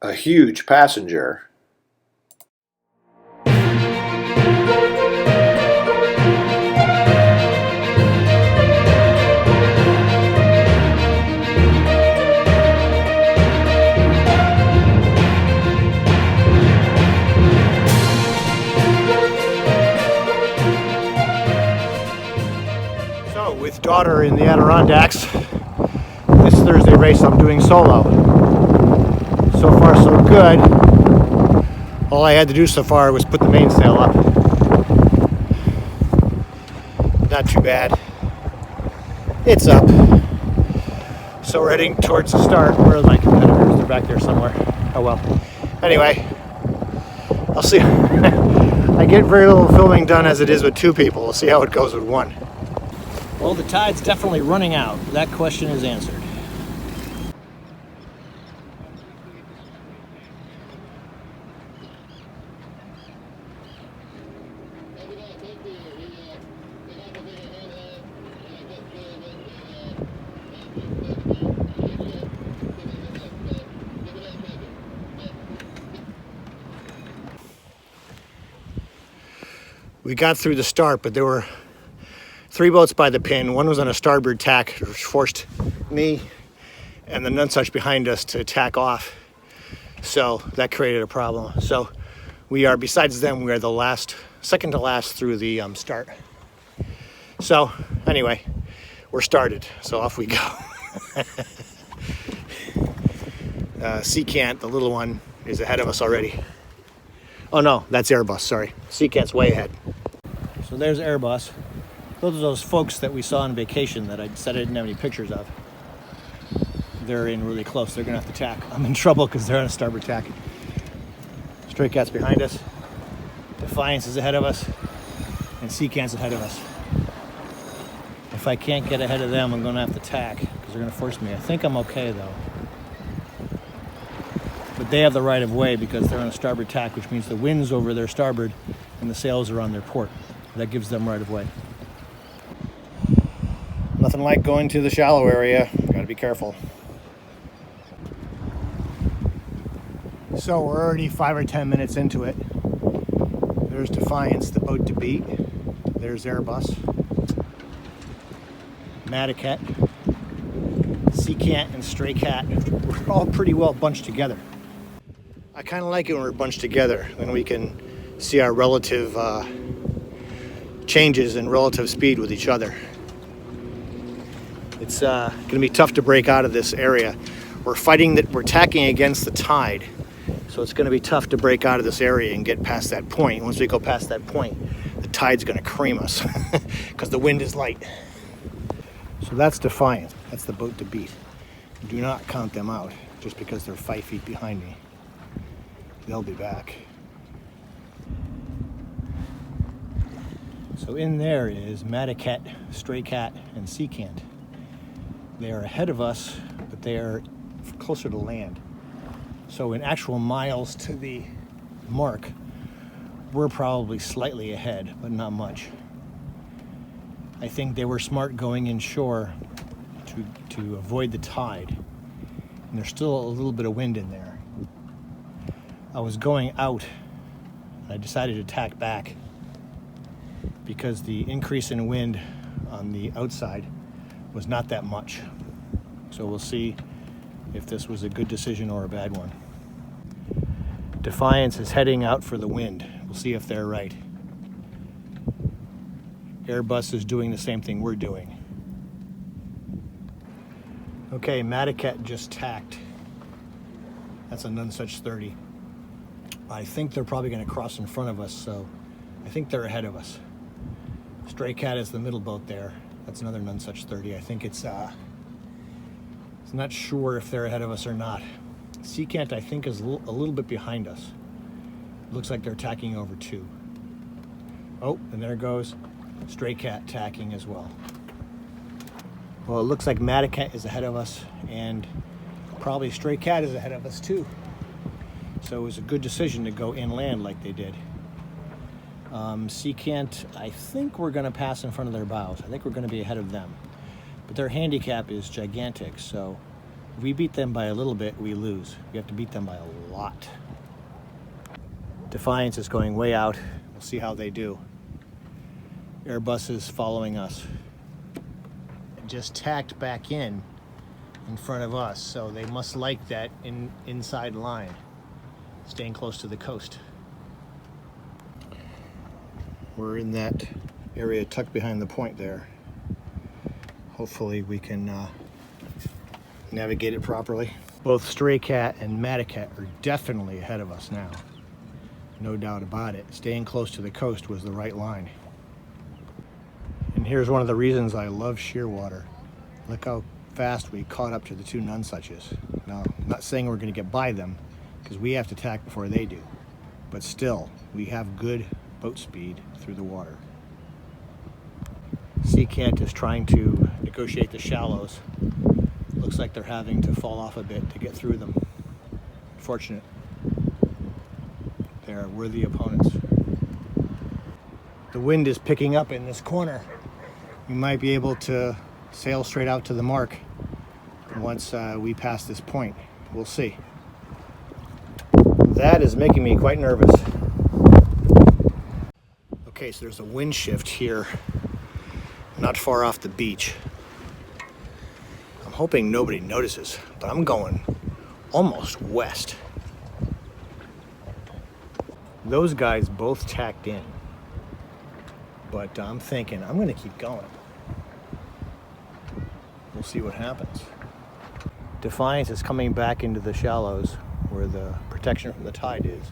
a huge passenger. So, with daughter in the Adirondacks, this Thursday race I'm doing solo. So far so good. All I had to do so far was put the mainsail up. Not too bad. It's up. So we're heading towards the start. Where are my competitors? They're back there somewhere. Oh well. Anyway, I'll see. I get very little filming done as it is with two people. We'll see how it goes with one. Well, the tide's definitely running out. That question is answered. We got through the start, but there were three boats by the pin. One was on a starboard tack, which forced me and the Nonsuch behind us to tack off. So that created a problem. So we are, besides them, we are the last, second to last through the start. So anyway, we're started. So off we go. Seacant, the little one, is ahead of us already. Oh no, that's Airbus, sorry. Seacant's way ahead. So there's Airbus. Those are those folks that we saw on vacation that I said I didn't have any pictures of. They're in really close. They're gonna have to tack. I'm in trouble because they're on a starboard tack. Stray Cat's behind us. Defiance is ahead of us. And Seacant's ahead of us. If I can't get ahead of them, I'm gonna have to tack because they're gonna force me. I think I'm okay though. But they have the right of way because they're on a starboard tack, which means the wind's over their starboard and the sails are on their port. That gives them right of way. Nothing like going to the shallow area. Gotta be careful. So we're already 5 or 10 minutes into it. There's Defiance, the boat to beat. There's Airbus. Madaket, Seacant, and Stray Cat. We're all pretty well bunched together. I kind of like it when we're bunched together, then we can see our relative changes in relative speed with each other. It's going to be tough to break out of this area. We're tacking against the tide, so it's going to be tough to break out of this area and get past that point. Once we go past that point, the tide's going to cream us because the wind is light. So that's Defiance. That's the boat to beat. Do not count them out just because they're 5 feet behind me. They'll be back. So in there is Madaket, Stray Cat, and Seacant. They are ahead of us, but they are closer to land. So in actual miles to the mark, we're probably slightly ahead, but not much. I think they were smart going inshore to avoid the tide. And there's still a little bit of wind in there. I was going out, and I decided to tack back because the increase in wind on the outside was not that much. So we'll see if this was a good decision or a bad one. Defiance is heading out for the wind. We'll see if they're right. Airbus is doing the same thing we're doing. Okay, Madaket just tacked. That's a Nonsuch 30. I think they're probably going to cross in front of us, so I think they're ahead of us. Stray Cat is the middle boat there. That's another Nonsuch 30. I think it's not sure if they're ahead of us or not. Seacant, I think, is a little bit behind us. Looks like they're tacking over too. Oh, and there goes Stray Cat tacking as well. Well, it looks like Madaket is ahead of us, and probably Stray Cat is ahead of us too. So it was a good decision to go inland like they did. Seacant, I think we're going to pass in front of their bows. I think we're going to be ahead of them. But their handicap is gigantic, so If we beat them by a little bit, we lose. We have to beat them by a lot. Defiance is going way out. We'll see how they do. Airbus is following us. And just tacked back in front of us, so they must like that inside line, staying close to the coast. We're in that area tucked behind the point there. Hopefully we can navigate it properly. Both Stray Cat and Madaket are definitely ahead of us now. No doubt about it. Staying close to the coast was the right line. And here's one of the reasons I love Shearwater. Look how fast we caught up to the two Nonsuches. Now, I'm not saying we're going to get by them, because we have to tack before they do. But still, we have good boat speed through the water. Sea Cant is trying to negotiate the shallows. Looks like they're having to fall off a bit to get through them. Fortunate. They're worthy opponents. The wind is picking up in this corner. We might be able to sail straight out to the mark once we pass this point. We'll see. That is making me quite nervous. Okay, so there's a wind shift here, not far off the beach. I'm hoping nobody notices, but I'm going almost west. Those guys both tacked in, but I'm thinking I'm going to keep going. We'll see what happens. Defiance is coming back into the shallows where the protection from the tide is.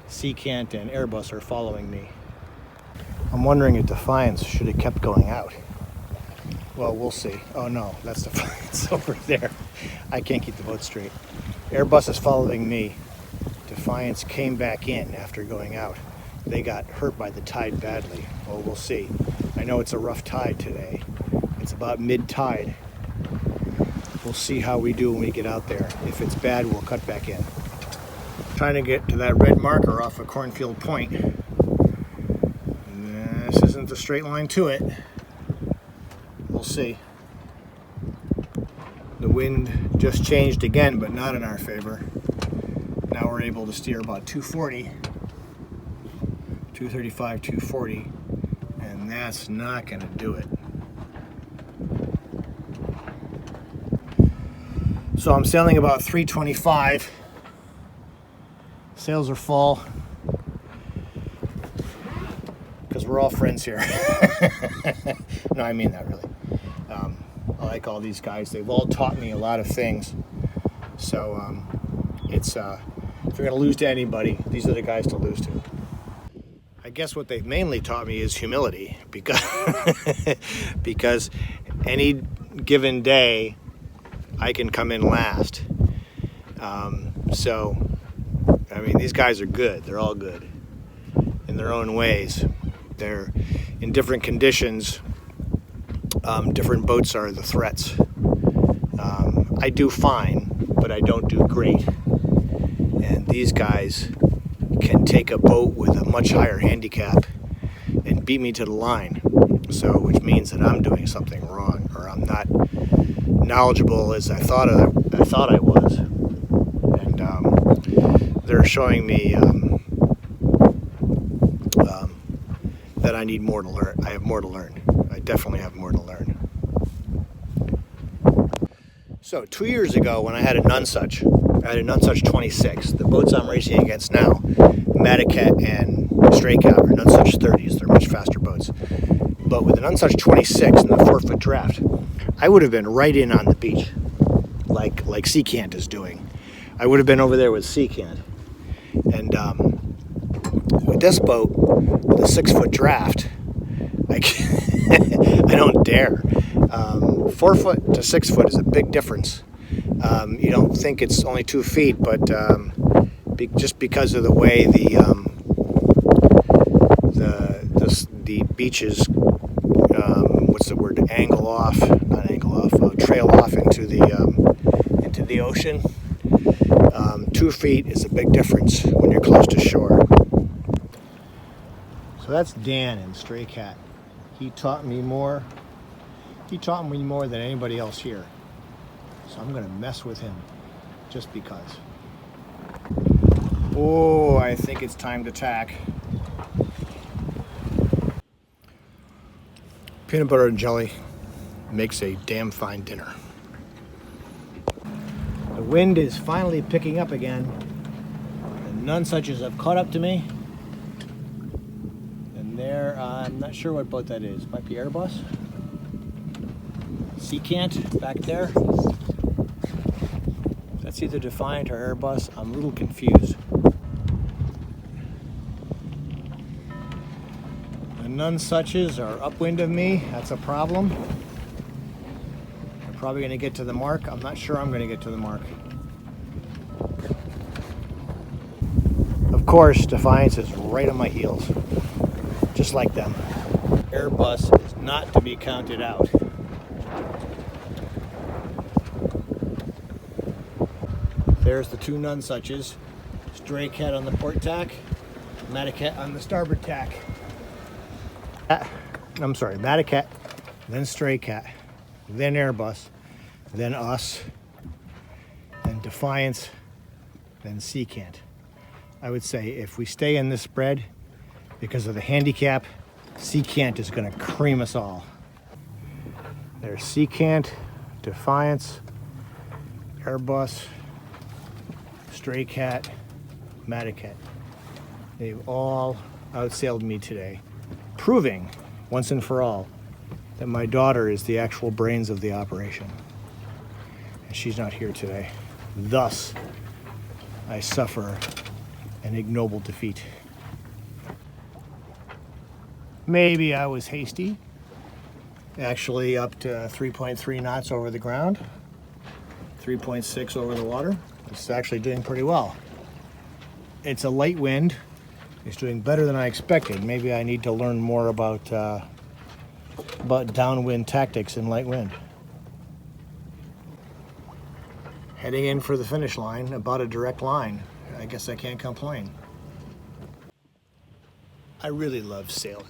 Sea Cant and Airbus are following me. I'm wondering if Defiance should have kept going out. Well, we'll see. Oh no, that's Defiance over there. I can't keep the boat straight. Airbus is following me. Defiance came back in after going out. They got hurt by the tide badly. Well, we'll see. I know it's a rough tide today. It's about mid-tide. We'll see how we do when we get out there. If it's bad, we'll cut back in. Trying to get to that red marker off of Cornfield Point. This isn't the straight line to it. We'll see. The wind just changed again, but not in our favor. Now we're able to steer about 240, 235, 240, and that's not going to do it. So I'm sailing about 325. Sails are full, because we're all friends here. No, I mean that really. I like all these guys. They've all taught me a lot of things. So it's if you're going to lose to anybody, these are the guys to lose to. I guess what they've mainly taught me is humility, because any given day I can come in last. So, I mean, these guys are good. They're all good in their own ways. They're in different conditions. Different boats are the threats. I do fine, but I don't do great. And these guys can take a boat with a much higher handicap and beat me to the line. So, which means that I'm doing something wrong, or I'm not knowledgeable as I thought I was. And they're showing me that I need more to learn. I have more to learn. I definitely have more to learn. So 2 years ago, when I had a Nonsuch, I had a Nonsuch 26. The boats I'm racing against now, Madaket and Stray Cat, are Nonsuch 30s. They're much faster boats. But with the Nonsuch 26 and the 4-foot draft, I would have been right in on the beach, like Sea Cant is doing. I would have been over there with Sea Cant. And with this boat, with a 6-foot draft, I don't dare. 4 foot to 6 foot is a big difference. You don't think it's only 2 feet, but just because of the way the beaches, what's the word? Trail off into the ocean. 2 feet is a big difference when you're close to shore. So that's Dan and Stray Cat. He taught me more He taught me more than anybody else here. So I'm gonna mess with him just because. Oh, I think it's time to tack. Peanut butter and jelly makes a damn fine dinner. The wind is finally picking up again. The nunsuches have caught up to me. And there, I'm not sure what boat that is. Might be Airbus. Seacant back there. That's either Defiant or Airbus. I'm a little confused. The nunsuches are upwind of me. That's a problem. They're probably going to get to the mark. I'm not sure I'm going to get to the mark. Of course, Defiance is right on my heels. Just like them. Airbus is not to be counted out. There's the two nunsuches. Stray Cat on the port tack, Madaket on the starboard tack. I'm sorry, Madaket, then Stray Cat, then Airbus, then us, then Defiance, then Seacant. I would say if we stay in this spread, because of the handicap, Seacant is going to cream us all. There's Seacant, Defiance, Airbus, Stray Cat, Madaket. They've all outsailed me today, proving once and for all that my daughter is the actual brains of the operation. And she's not here today. Thus, I suffer an ignoble defeat. Maybe I was hasty. Actually up to 3.3 knots over the ground, 3.6 over the water. It's actually doing pretty well. It's a light wind. It's doing better than I expected. Maybe I need to learn more about downwind tactics in light wind. Heading in for the finish line, about a direct line. I guess I can't complain. I really love sailing.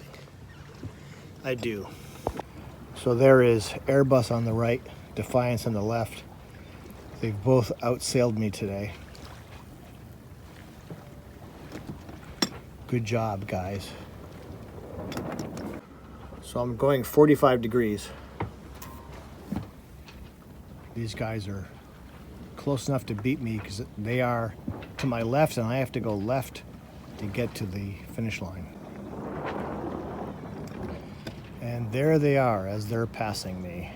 I do. So there is Airbus on the right, Defiance on the left. They've both outsailed me today. Good job, guys. So I'm going 45 degrees. These guys are close enough to beat me because they are to my left and I have to go left to get to the finish line. And there they are as they're passing me.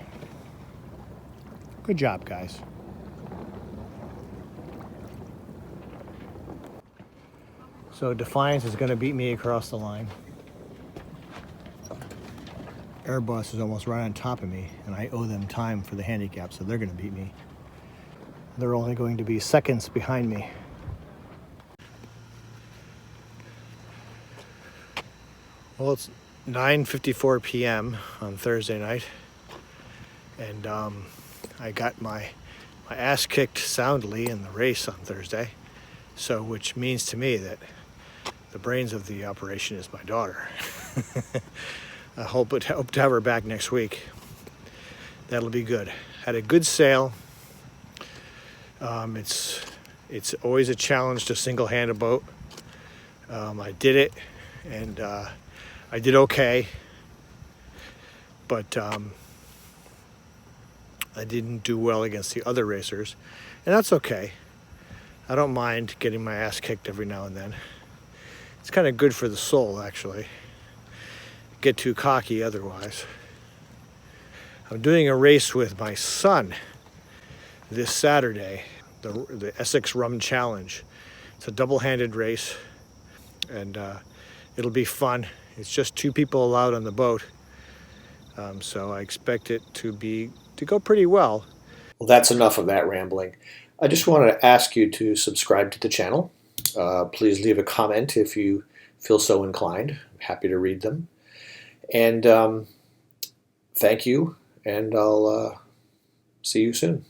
Good job, guys. So Defiance is going to beat me across the line. Airbus is almost right on top of me, and I owe them time for the handicap, so they're going to beat me. They're only going to be seconds behind me. Well, it's 9:54 p.m. on Thursday night, and I got my ass kicked soundly in the race on Thursday, so which means to me that the brains of the operation is my daughter. I hope to have her back next week. That'll be good. Had a good sail. It's always a challenge to single-hand a boat. I did it, and I did okay, but I didn't do well against the other racers, and that's okay. I don't mind getting my ass kicked every now and then. It's kind of good for the soul, actually. Get too cocky otherwise. I'm doing a race with my son this Saturday, the Essex Rum Challenge. It's a double-handed race, and it'll be fun. It's just 2 people allowed on the boat, so I expect it to go pretty well. Well, that's enough of that rambling. I just want to ask you to subscribe to the channel. Please leave a comment if you feel so inclined. I'm happy to read them. And thank you, and I'll see you soon.